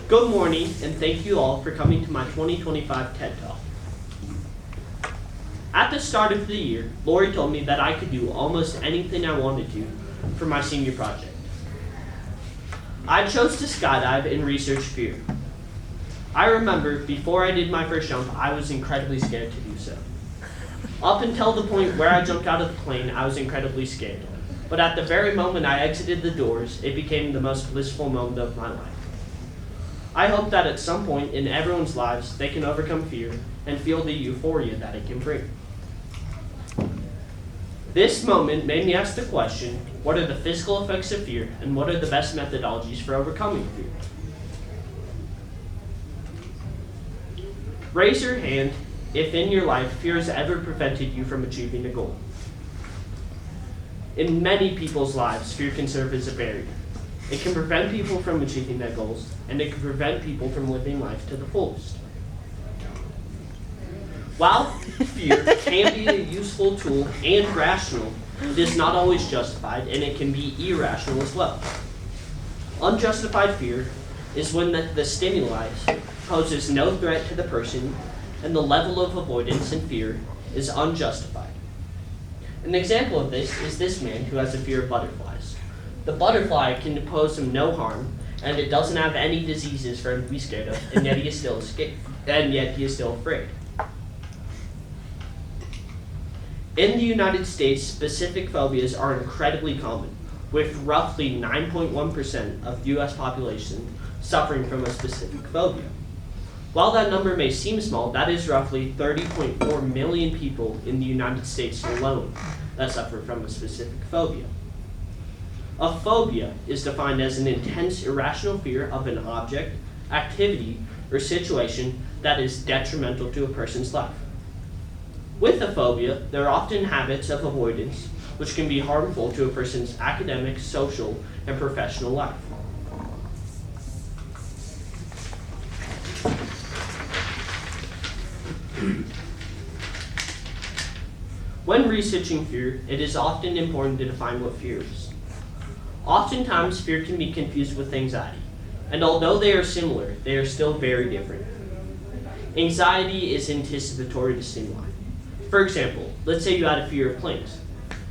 Good morning, and thank you all for coming to my 2025 TED Talk. At the start of the year, Lori told me that I could do almost anything I wanted to for my senior project. I chose to skydive and research fear. I remember before I did my first jump, I was incredibly scared to do so. Up until the point where I jumped out of the plane, I was incredibly scared. But at the very moment I exited the doors, it became the most blissful moment of my life. I hope that at some point in everyone's lives, they can overcome fear and feel the euphoria that it can bring. This moment made me ask the question, what are the physical effects of fear, and what are the best methodologies for overcoming fear? Raise your hand if in your life fear has ever prevented you from achieving a goal. In many people's lives, fear can serve as a barrier. It can prevent people from achieving their goals, and it can prevent people from living life to the fullest. While fear can be a useful tool and rational, it is not always justified, and it can be irrational as well. Unjustified fear is when the stimuli poses no threat to the person, and the level of avoidance and fear is unjustified. An example of this is this man who has a fear of butterflies. The butterfly can pose him no harm, and it doesn't have any diseases for him to be scared of, and yet he is still afraid. In the United States, specific phobias are incredibly common, with roughly 9.1% of the U.S. population suffering from a specific phobia. While that number may seem small, that is roughly 30.4 million people in the United States alone that suffer from a specific phobia. A phobia is defined as an intense, irrational fear of an object, activity, or situation that is detrimental to a person's life. With a phobia, there are often habits of avoidance which can be harmful to a person's academic, social, and professional life. When researching fear, it is often important to define what fear is. Oftentimes, fear can be confused with anxiety, and although they are similar, they are still very different. Anxiety is anticipatory to stimuli. For example, let's say you had a fear of planes.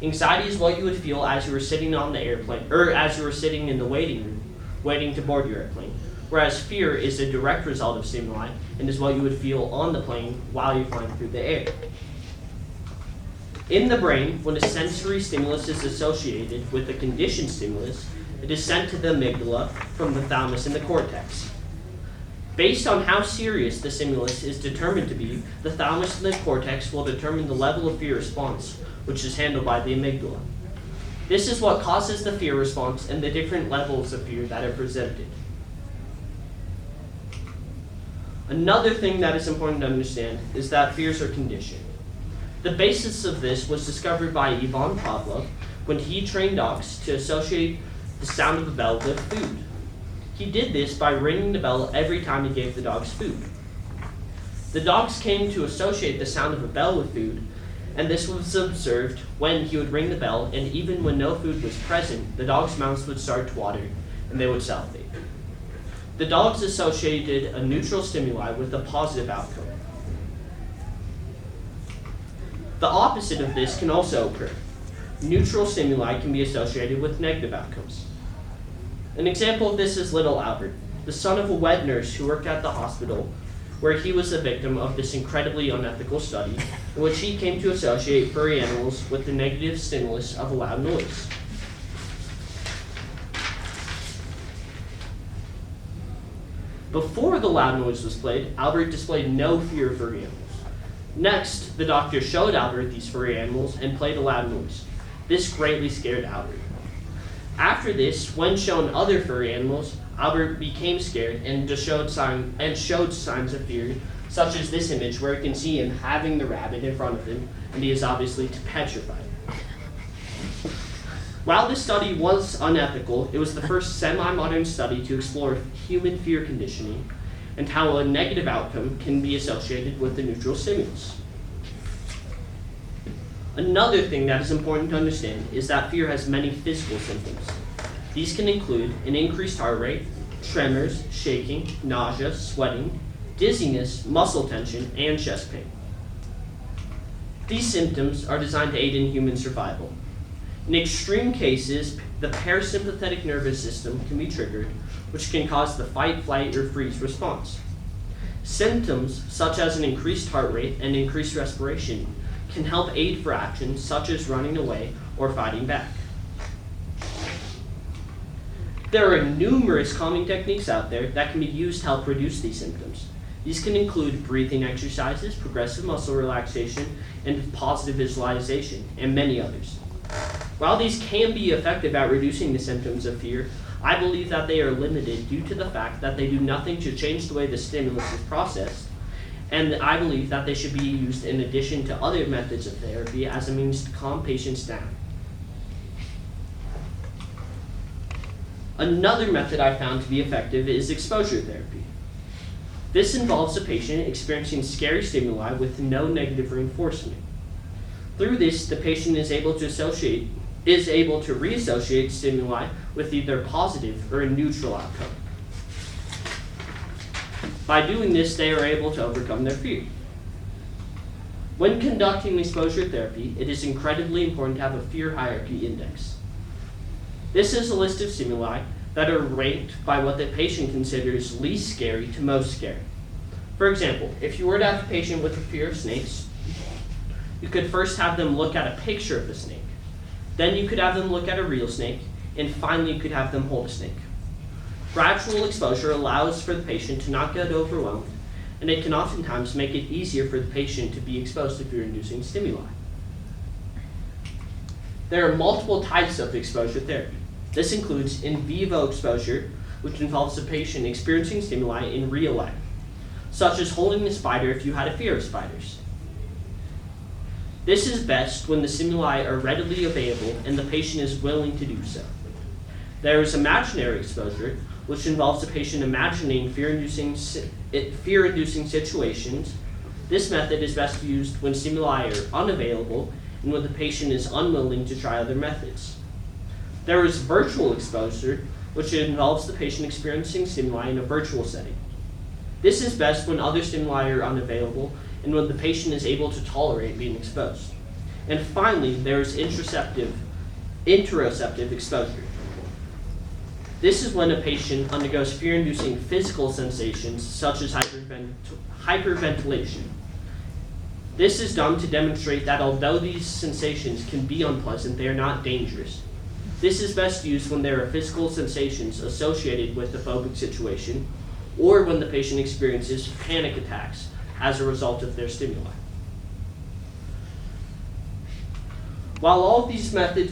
Anxiety is what you would feel as you were sitting on the airplane, or as you were sitting in the waiting room, waiting to board your airplane. Whereas fear is a direct result of stimuli, and is what you would feel on the plane while you're flying through the air. In the brain, when a sensory stimulus is associated with a conditioned stimulus, it is sent to the amygdala from the thalamus and the cortex. Based on how serious the stimulus is determined to be, the thalamus and the cortex will determine the level of fear response, which is handled by the amygdala. This is what causes the fear response and the different levels of fear that are presented. Another thing that is important to understand is that fears are conditioned. The basis of this was discovered by Ivan Pavlov when he trained dogs to associate the sound of a bell with food. He did this by ringing the bell every time he gave the dogs food. The dogs came to associate the sound of a bell with food, and this was observed when he would ring the bell, and even when no food was present, the dogs' mouths would start to water, and they would salivate. The dogs associated a neutral stimuli with a positive outcome. The opposite of this can also occur. Neutral stimuli can be associated with negative outcomes. An example of this is little Albert, the son of a wet nurse who worked at the hospital, where he was the victim of this incredibly unethical study, in which he came to associate furry animals with the negative stimulus of a loud noise. Before the loud noise was played, Albert displayed no fear of furry animals. Next, the doctor showed Albert these furry animals and played a loud noise. This greatly scared Albert. After this, when shown other furry animals, Albert became scared and showed signs of fear, such as this image where you can see him having the rabbit in front of him, and he is obviously petrified. While this study was unethical, it was the first semi-modern study to explore human fear conditioning and how a negative outcome can be associated with the neutral stimulus. Another thing that is important to understand is that fear has many physical symptoms. These can include an increased heart rate, tremors, shaking, nausea, sweating, dizziness, muscle tension, and chest pain. These symptoms are designed to aid in human survival. In extreme cases, the parasympathetic nervous system can be triggered, which can cause the fight, flight, or freeze response. Symptoms such as an increased heart rate and increased respiration can help aid for actions such as running away or fighting back. There are numerous calming techniques out there that can be used to help reduce these symptoms. These can include breathing exercises, progressive muscle relaxation, and positive visualization, and many others. While these can be effective at reducing the symptoms of fear, I believe that they are limited due to the fact that they do nothing to change the way the stimulus is processed, and I believe that they should be used in addition to other methods of therapy as a means to calm patients down. Another method I found to be effective is exposure therapy. This involves a patient experiencing scary stimuli with no negative reinforcement. Through this, the patient is able to reassociate stimuli with either positive or a neutral outcome. By doing this, they are able to overcome their fear. When conducting exposure therapy, it is incredibly important to have a fear hierarchy index. This is a list of stimuli that are ranked by what the patient considers least scary to most scary. For example, if you were to have a patient with a fear of snakes, you could first have them look at a picture of a snake. Then you could have them look at a real snake, and finally you could have them hold a snake. Gradual exposure allows for the patient to not get overwhelmed, and it can oftentimes make it easier for the patient to be exposed to fear-inducing stimuli. There are multiple types of exposure therapy. This includes in vivo exposure, which involves the patient experiencing stimuli in real life, such as holding a spider if you had a fear of spiders. This is best when the stimuli are readily available and the patient is willing to do so. There is imaginary exposure, which involves the patient imagining fear-inducing situations. This method is best used when stimuli are unavailable and when the patient is unwilling to try other methods. There is virtual exposure, which involves the patient experiencing stimuli in a virtual setting. This is best when other stimuli are unavailable and when the patient is able to tolerate being exposed. And finally, there is interoceptive exposure. This is when a patient undergoes fear-inducing physical sensations such as hyperventilation. This is done to demonstrate that although these sensations can be unpleasant, they are not dangerous. This is best used when there are physical sensations associated with the phobic situation or when the patient experiences panic attacks as a result of their stimuli. While all of these methods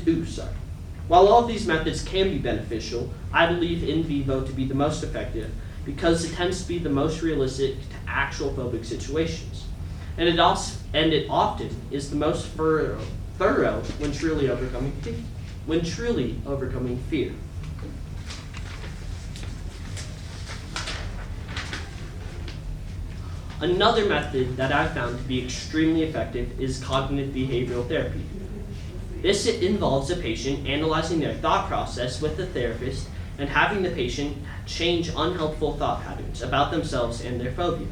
can be beneficial, I believe in vivo to be the most effective because it tends to be the most realistic to actual phobic situations. And it often is the most thorough when truly overcoming fear. Another method that I found to be extremely effective is cognitive behavioral therapy. This involves a patient analyzing their thought process with the therapist and having the patient change unhelpful thought patterns about themselves and their phobia.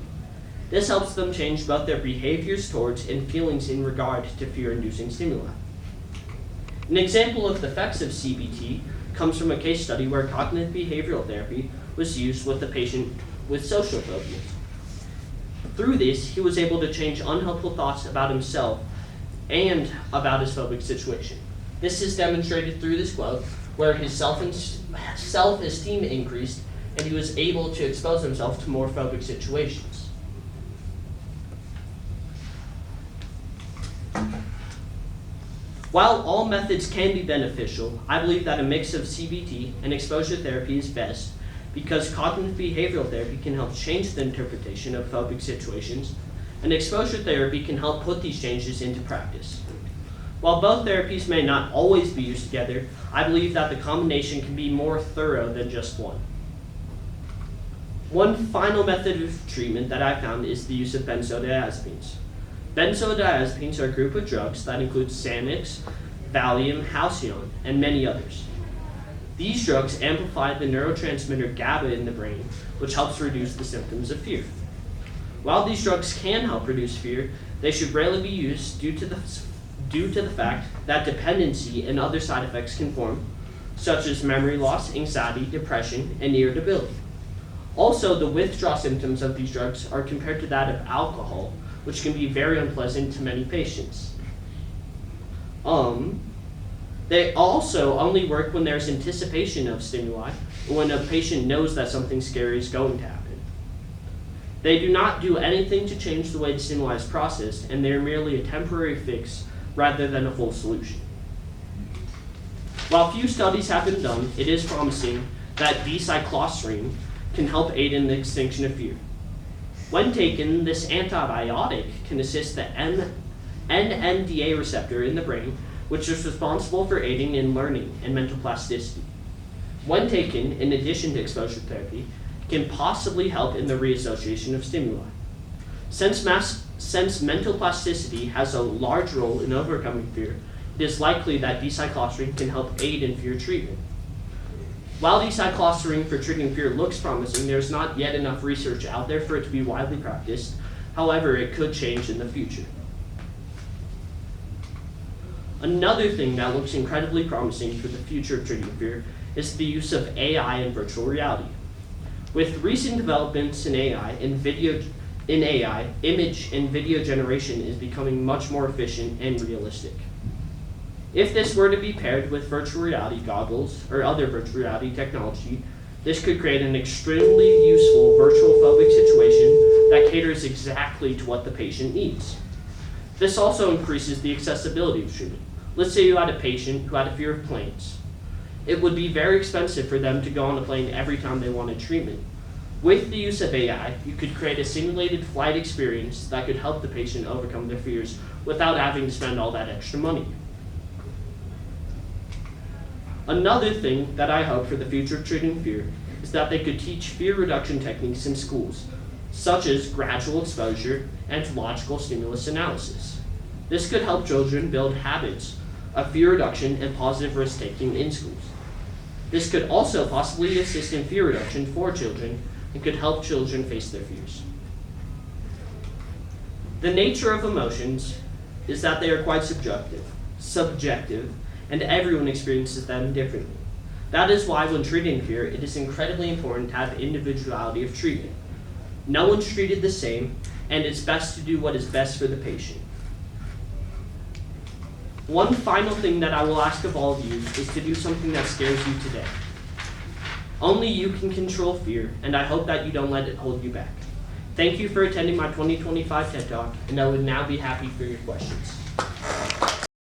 This helps them change both their behaviors towards and feelings in regard to fear-inducing stimuli. An example of the effects of CBT comes from a case study where cognitive behavioral therapy was used with a patient with social phobias. Through this, he was able to change unhelpful thoughts about himself and about his phobic situation. This is demonstrated through this quote, where his self-esteem increased and he was able to expose himself to more phobic situations. While all methods can be beneficial, I believe that a mix of CBT and exposure therapy is best because cognitive behavioral therapy can help change the interpretation of phobic situations, and exposure therapy can help put these changes into practice. While both therapies may not always be used together, I believe that the combination can be more thorough than just one. One final method of treatment that I found is the use of benzodiazepines. Benzodiazepines are a group of drugs that include Xanax, Valium, Halcyon, and many others. These drugs amplify the neurotransmitter GABA in the brain, which helps reduce the symptoms of fear. While these drugs can help reduce fear, they should rarely be used due to the fact that dependency and other side effects can form, such as memory loss, anxiety, depression, and irritability. Also, the withdrawal symptoms of these drugs are compared to that of alcohol, which can be very unpleasant to many patients. They also only work when there's anticipation of stimuli, or when a patient knows that something scary is going to happen. They do not do anything to change the way the stimuli is processed, and they are merely a temporary fix rather than a full solution. While few studies have been done, it is promising that D-cycloserine can help aid in the extinction of fear. When taken, this antibiotic can assist the NMDA receptor in the brain, which is responsible for aiding in learning and mental plasticity. When taken, in addition to exposure therapy, can possibly help in the reassociation of stimuli. Since mental plasticity has a large role in overcoming fear, it is likely that D-cycloserine can help aid in fear treatment. While D-cycloserine for treating fear looks promising, there's not yet enough research out there for it to be widely practiced. However, it could change in the future. Another thing that looks incredibly promising for the future of treating fear is the use of AI and virtual reality. With recent developments in AI, image and video generation is becoming much more efficient and realistic. If this were to be paired with virtual reality goggles or other virtual reality technology, this could create an extremely useful virtual phobic situation that caters exactly to what the patient needs. This also increases the accessibility of treatment. Let's say you had a patient who had a fear of planes. It would be very expensive for them to go on a plane every time they wanted treatment. With the use of AI, you could create a simulated flight experience that could help the patient overcome their fears without having to spend all that extra money. Another thing that I hope for the future of treating fear is that they could teach fear reduction techniques in schools, such as gradual exposure and logical stimulus analysis. This could help children build habits of fear reduction and positive risk-taking in schools. This could also possibly assist in fear reduction for children and could help children face their fears. The nature of emotions is that they are quite subjective, and everyone experiences them differently. That is why when treating fear, it is incredibly important to have individuality of treatment. No one's treated the same, and it's best to do what is best for the patient. One final thing that I will ask of all of you is to do something that scares you today. Only you can control fear, and I hope that you don't let it hold you back. Thank you for attending my 2025 TED Talk, and I would now be happy for your questions.